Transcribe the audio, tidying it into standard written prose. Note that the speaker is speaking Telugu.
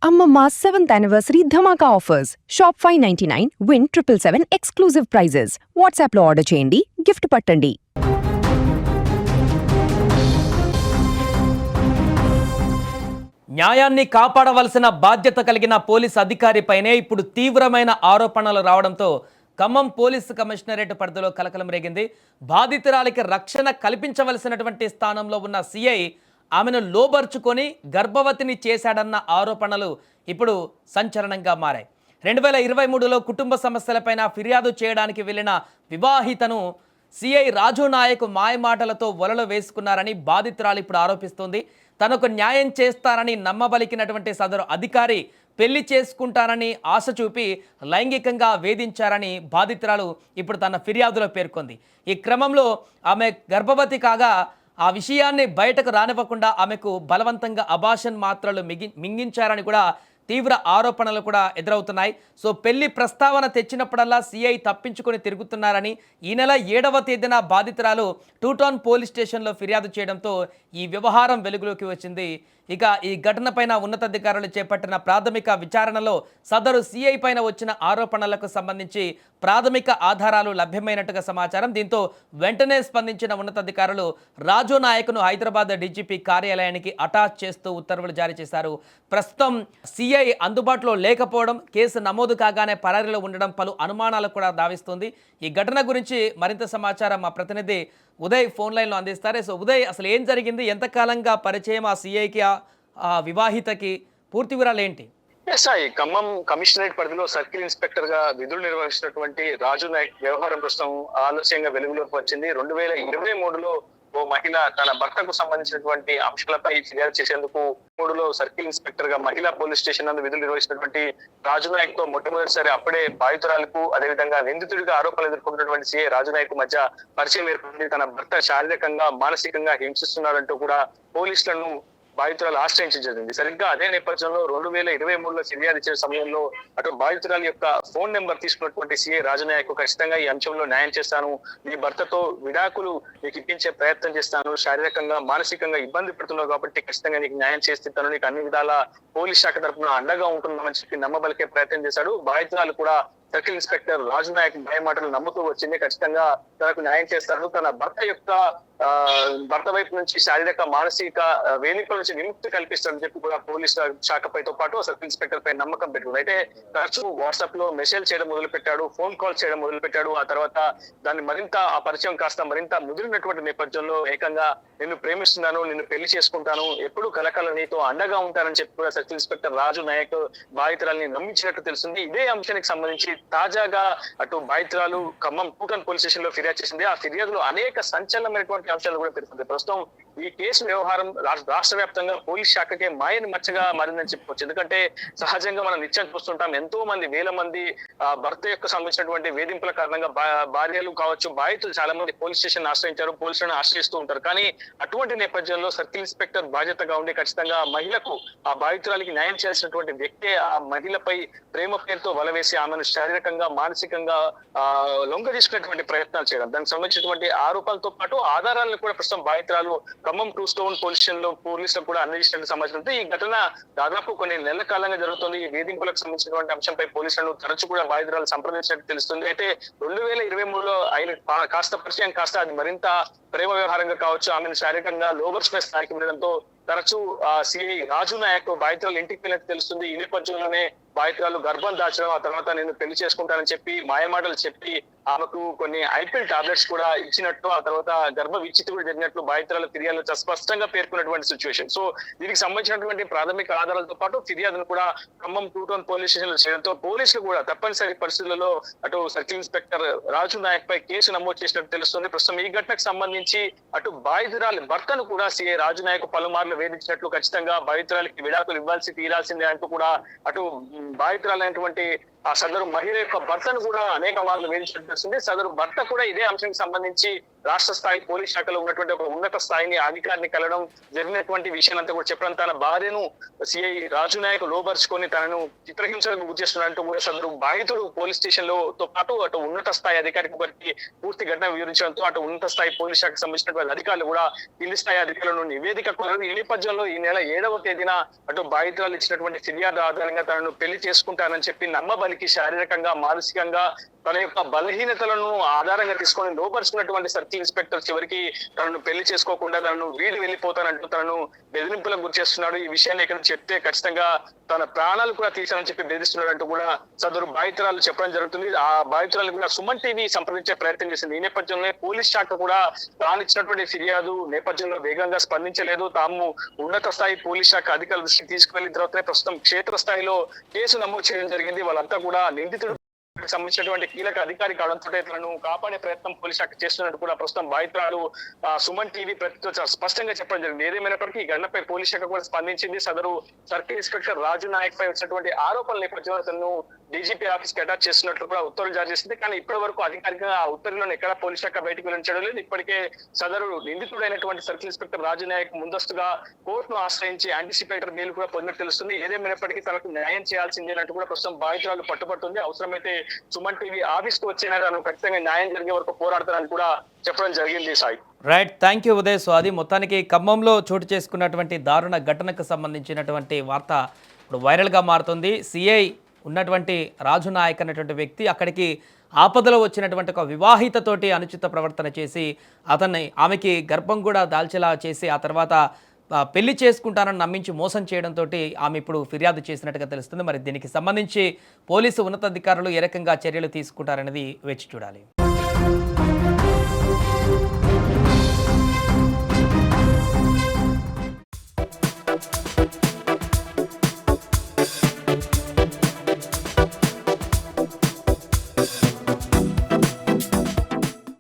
Amma 7th anniversary Dhamaka offers. Shop 599, win 777 exclusive prizes. WhatsApp lo order cheyandi, gift pattandi. న్యాయాన్ని కాపాడవలసిన బాధ్యత కలిగిన పోలీస్ అధికారిపైనే ఇప్పుడు తీవ్రమైన ఆరోపణలు రావడంతో ఖమ్మం పోలీసు కమిషనరేట్ పరిధిలో కలకలం రేగింది. బాధితురాలికి రక్షణ కల్పించవలసినటువంటి స్థానంలో ఉన్న సిఐ ఆమెను లోబర్చుకొని గర్భవతిని చేశాడన్న ఆరోపణలు ఇప్పుడు సంచలనంగా మారాయి. 2023లో కుటుంబ సమస్యలపైన ఫిర్యాదు చేయడానికి వెళ్లిన వివాహితను సిఐ రాజు నాయక్ మాయమాటలతో వలలో వేసుకున్నారని బాధితురాలు ఇప్పుడు ఆరోపిస్తోంది. తనకు న్యాయం చేస్తారని నమ్మబలికినటువంటి సదరు అధికారి పెళ్లి చేసుకుంటారని ఆశ చూపి లైంగికంగా వేధించారని బాధితురాలు ఇప్పుడు తన ఫిర్యాదులో పేర్కొంది. ఈ క్రమంలో ఆమె గర్భవతి కాగా ఆ విషయాన్ని బయటకు రానివ్వకుండా ఆమెకు బలవంతంగా అబార్షన్ మాత్రలు మింగించారని కూడా తీవ్ర ఆరోపణలు కూడా ఎదురవుతున్నాయి. సో పెళ్లి ప్రస్తావన తెచ్చినప్పుడల్లా సిఐ తప్పించుకొని తిరుగుతున్నారని ఈ నెల 7వ తేదీన బాధితురాలు 2 టౌన్ పోలీస్ స్టేషన్లో ఫిర్యాదు చేయడంతో ఈ వ్యవహారం వెలుగులోకి వచ్చింది. ఇక ఈ ఘటనపైన ఉన్నతాధికారులు చేపట్టిన ప్రాథమిక విచారణలో సదరు సిఐ పైన వచ్చిన ఆరోపణలకు సంబంధించి ప్రాథమిక ఆధారాలు లభ్యమైనట్టుగా సమాచారం. దీంతో వెంటనే స్పందించిన ఉన్నతాధికారులు రాజు నాయక్ను హైదరాబాద్ డీజీపీ కార్యాలయానికి అటాచ్ చేస్తూ ఉత్తర్వులు జారీ చేశారు. ప్రస్తుతం సిఐ అందుబాటులో లేకపోవడం, కేసు నమోదు కాగానే పరారీలో ఉండడం పలు అనుమానాలకు కూడా దావిస్తుంది. ఈ ఘటన గురించి మరింత సమాచారం మా ప్రతినిధి ఉదయ్ ఫోన్ లైన్లో అందిస్తారు. సో ఉదయ్, అసలు ఏం జరిగింది, ఎంతకాలంగా పరిచయం ఆ సిఐకి ఆ వివాహితకి, పూర్తి వివరాలు ఏంటి? ఖమ్మం కమిషనరేట్ పరిధిలో సర్కిల్ ఇన్స్పెక్టర్ గా విధులు నిర్వహిస్తున్నటువంటి రాజు నాయక్ వ్యవహారం ప్రస్తుతం ఆలస్యంగా వెలుగులోకి వచ్చింది. 2023లో ఓ మహిళ తన భర్తకు సంబంధించినటువంటి అంశాలపై ఫిర్యాదు చేసేందుకు 3లో సర్కిల్ ఇన్స్పెక్టర్ గా మహిళా పోలీస్ స్టేషన్ నందు విధులు నిర్వహిస్తున్నటువంటి రాజు నాయక్ తో మొట్టమొదటిసారి అప్పుడే బాధితురాలకు అదేవిధంగా నిందితుడిగా ఆరోపణలు ఎదుర్కొంటున్నటువంటి సిఐ రాజు నాయక్ మధ్య పరిచయం ఏర్పడింది. తన భర్త శారీరకంగా మానసికంగా హింసిస్తున్నాడంటూ కూడా పోలీసులను బాధితురాలు ఆశ్రయించడం జరిగింది. సరిగ్గా అదే నేపథ్యంలో 2023లో ఫిర్యాదు ఇచ్చే సమయంలో అటు బాధితురాల యొక్క ఫోన్ నెంబర్ తీసుకున్నటువంటి సిఐ రాజనాయక్ ఖచ్చితంగా ఈ అంశంలో న్యాయం చేస్తాను, నీ భర్తతో విడాకులు నీకు ఇప్పించే ప్రయత్నం చేస్తాను, శారీరకంగా మానసికంగా ఇబ్బంది పడుతున్నావు కాబట్టి ఖచ్చితంగా నీకు న్యాయం చేస్తాను, నీకు అన్ని విధాల పోలీస్ శాఖ తరఫున అండగా ఉంటున్నామని చెప్పి నమ్మబలికే ప్రయత్నం చేశాడు. బాధితురాలు కూడా సర్కిల్ ఇన్స్పెక్టర్ రాజు నాయక్ మాటలు నమ్ముతూ వచ్చింది. ఖచ్చితంగా తనకు న్యాయం చేస్తాను, తన భర్త వైపు నుంచి శారీరక మానసిక వేధింపుల నుంచి విముక్తి కల్పిస్తారని చెప్పి కూడా పోలీస్ శాఖపైతో పాటు సర్కిల్ ఇన్స్పెక్టర్ పై నమ్మకం పెట్టుకుంది. అయితే తరచూ వాట్సాప్ లో మెసేజ్ చేయడం మొదలు పెట్టాడు, ఫోన్ కాల్ చేయడం మొదలు పెట్టాడు. ఆ తర్వాత దాన్ని మరింత ఆ పరిచయం కాస్త మరింత ముదిరినటువంటి నేపథ్యంలో ఏకంగా నిన్ను ప్రేమిస్తున్నాను, నిన్ను పెళ్లి చేసుకుంటాను, ఎప్పుడు కలకల నీతో అండగా ఉంటానని చెప్పి కూడా సర్కిల్ ఇన్స్పెక్టర్ రాజు నాయక్ బాధితురాలని నమ్మించినట్టు తెలుస్తుంది. ఇదే అంశానికి సంబంధించి తాజాగా అటు బాధితురాలు ఖమ్మం 2 టౌన్ పోలీస్ స్టేషన్ లో ఫిర్యాదు చేసింది. ఆ ఫిర్యాదులో అనేక సంచలనమైనటువంటి అంశాలు కూడా పెరుగుతుంది. ప్రస్తుతం ఈ కేసు వ్యవహారం రాష్ట్ర వ్యాప్తంగా పోలీస్ శాఖకే మాయని మచ్చగా మారిందని చెప్పుకోవచ్చు. ఎందుకంటే సహజంగా మనం నిత్యం చూస్తుంటాం, ఎంతో మంది వేల మంది భర్త యొక్క సంబంధించినటువంటి వేధింపుల కారణంగా భార్యలు కావచ్చు, బాధితులు చాలా మంది పోలీస్ స్టేషన్ ఆశ్రయించారు, పోలీసులను ఆశ్రయిస్తూ ఉంటారు. కానీ అటువంటి నేపథ్యంలో సర్కిల్ ఇన్స్పెక్టర్ బాధ్యతగా ఉండి ఖచ్చితంగా మహిళకు, ఆ బాధితురాలికి న్యాయం చేయాల్సినటువంటి వ్యక్తే ఆ మహిళపై ప్రేమ పేరుతో వలవేసి ఆమెను శారీరకంగా మానసికంగా లొంగ తీసుకునేటువంటి ప్రయత్నాలు చేయడం, దానికి సంబంధించినటువంటి ఆరోపణలతో పాటు ఆధారాలను కూడా ప్రస్తుతం బాధితురాలు ఖమ్మం 2 టౌన్ పోలీస్ స్టేషన్ లో పోలీసులకు కూడా అందజేసినట్టు సమాచారం. ఈ ఘటన దాదాపు కొన్ని నెలల కాలంగా జరుగుతుంది. ఈ వేధింపులకు సంబంధించినటువంటి అంశంపై పోలీసులను తరచు కూడా బాధితురాలు సంప్రదించినట్టు తెలుస్తుంది. అయితే 2023లో ఆయన కాస్త పరిచయం కాస్త అది మరింత ప్రేమ వ్యవహారంగా కావచ్చు, ఆమెను శారీరకంగా లోబర్చుకునే స్థాయికి వెళ్ళడంతో తరచూ సిఐ రాజు నాయక్ బాధితురాలు ఇంటికి వెళ్ళినట్టు తెలుస్తుంది. ఈ నేపథ్యంలోనే బాధితురాలు గర్భం దాచడం, ఆ తర్వాత నేను పెళ్లి చేసుకుంటానని చెప్పి మాయమాటలు చెప్పి ఆమెకు కొన్ని ఐపిల్ టాబ్లెట్స్ కూడా ఇచ్చినట్టు, ఆ తర్వాత గర్భ విచ్చితి కూడా జరిగినట్లు బాధితురాలు ఫిర్యాదులో స్పష్టంగా పేర్కొన్నటువంటి సిచ్యువేషన్. సో దీనికి సంబంధించినటువంటి ప్రాథమిక ఆధారాలతో పాటు ఫిర్యాదును కూడా ఖమ్మం 2 టౌన్ పోలీస్ స్టేషన్ లో చేయడంతో పోలీసులు కూడా తప్పనిసరి పరిస్థితులలో అటు సర్కిల్ ఇన్స్పెక్టర్ రాజు నాయక్ పై కేసు నమోదు చేసినట్టు తెలుస్తుంది. ప్రస్తుతం ఈ ఘటనకు సంబంధించి అటు బాధితురాలి భర్తను కూడా సిఐ రాజు నాయక్ పలుమార్లు వేధించినట్లు, ఖచ్చితంగా బాధితురాలికి విడాకులు ఇవ్వాల్సి తీరాల్సిందే అంటూ కూడా అటు బాధితురాలైనటువంటి ఆ సదరు మహిళ యొక్క భర్తను కూడా అనేక మార్లు వేధించినట్టు తెలుస్తుంది. సదరు భర్త కూడా ఇదే అంశానికి సంబంధించి రాష్ట్ర స్థాయి పోలీస్ శాఖలో ఉన్నటువంటి ఒక ఉన్నత స్థాయిని అధికారిని కలవడం జరిగినటువంటి విషయాన్ని కూడా చెప్పడం, తన భార్యను సిఐ రాజు నాయక్ లోబర్చుకొని తనను చిత్రహింసలకు గురి చేస్తున్నట్టు కూడా సదరు బాధితుడు పోలీస్ స్టేషన్ లో తో పాటు అటు ఉన్నత స్థాయి అధికారికి వారికి పూర్తి ఘటన వివరించడంతో అటు ఉన్నత స్థాయి పోలీస్ శాఖకు సంబంధించినటువంటి అధికారులు కూడా కింది స్థాయి అధికారులను నివేదిక కోరారు. ఈ నేపథ్యంలో ఈ నెల 7వ తేదీన అటు బాధితురాలు ఇచ్చినటువంటి ఫిర్యాదు ఆధారంగా తనను పెళ్లి చేసుకుంటానని చెప్పి నమ్మబలికి శారీరకంగా మానసికంగా తన యొక్క బలహీనతలను ఆధారంగా తీసుకొని లోపరుచుకున్నటువంటి సర్కిల్ ఇన్స్పెక్టర్ చివరికి తనను పెళ్లి చేసుకోకుండా తనను వీడి వెళ్ళిపోతానంటూ తనను బెదిరింపులకు గురి చేస్తున్నాడు. ఈ విషయాన్ని ఇక్కడ చెప్తే ఖచ్చితంగా తన ప్రాణాలు కూడా తీశానని చెప్పి బెదిరిస్తున్నాడు అంటూ కూడా సదరు బాధితురాలు చెప్పడం జరుగుతుంది. ఆ బాధితురాలు కూడా సుమన్ టీవీ సంప్రదించే ప్రయత్నం చేసింది. ఈ నేపథ్యంలో పోలీస్ శాఖ కూడా తాను ఇచ్చినటువంటి ఫిర్యాదు నేపథ్యంలో వేగంగా స్పందించలేదు. తాము ఉన్నత స్థాయి పోలీస్ శాఖ అధికారుల దృష్టికి తీసుకువెళ్లిన తర్వాతనే ప్రస్తుతం క్షేత్రస్థాయిలో కేసు నమోదు చేయడం జరిగింది. వాళ్ళంతా కూడా నిందితుడు సంబంధించినటువంటి కీలక అధికారి కావడంతో తనను కాపాడే ప్రయత్నం పోలీస్ శాఖ చేస్తున్నట్టు కూడా ప్రస్తుతం బాధితురాలు సుమన్ టీవీ ప్రతితో చాలా స్పష్టంగా చెప్పడం జరిగింది. ఏదేమైనప్పటికీ ఈ ఘటనపై పోలీస్ శాఖ కూడా స్పందించింది. సదరు సర్కిల్ ఇన్స్పెక్టర్ రాజు నాయక్ పై వచ్చినటువంటి ఆరోపణల నేపథ్యంలో తనను డీజీపీ ఆఫీస్ కి అటాచ్ చేస్తున్నట్లు కూడా ఉత్తర్వులు జారీ చేసింది. కానీ ఇప్పటి వరకు అధికారికంగా ఆ ఉత్తర్వులను ఎక్కడ పోలీస్ శాఖ బయటకు వెళ్లించడం లేదు. ఇప్పటికే సదరు నిందితుడైనటువంటి సర్కిల్ ఇన్స్పెక్టర్ రాజు నాయక్ ముందస్తుగా కోర్టును ఆశ్రయించి యాంటిసిపేటర్ బెయిల్ కూడా పొందినట్టు తెలుస్తుంది. ఏదేమైనప్పటికీ తనకు న్యాయం చేయాల్సిందేనంటూ కూడా ప్రస్తుతం బాధితురాలు పట్టుబడుతుంది. అవసరమైతే సుమన్ టీవీ ఆఫీస్ కు వచ్చిన ఖచ్చితంగా న్యాయం జరిగే వరకు పోరాడతానని కూడా చెప్పడం జరిగింది. Sai right, thank you Uday. So అది మొత్తానికి ఖమ్మంలో చోటు చేసుకున్నటువంటి దారుణ ఘటనకు సంబంధించినటువంటి వార్త ఇప్పుడు వైరల్గా మారుతుంది. సిఐ ఉన్నటువంటి రాజు నాయక్ అనేటువంటి వ్యక్తి అక్కడికి ఆపదలో వచ్చినటువంటి ఒక వివాహితతోటి అనుచిత ప్రవర్తన చేసి ఆమెకి గర్భం కూడా దాల్చేలా చేసి ఆ తర్వాత పెళ్లి చేసుకుంటానని నమ్మించి మోసం చేయడంతో ఆమె ఇప్పుడు ఫిర్యాదు చేసినట్టుగా తెలుస్తుంది. మరి దీనికి సంబంధించి పోలీసు ఉన్నతాధికారులు ఏ రకంగా చర్యలు తీసుకుంటారనేది వేచి చూడాలి.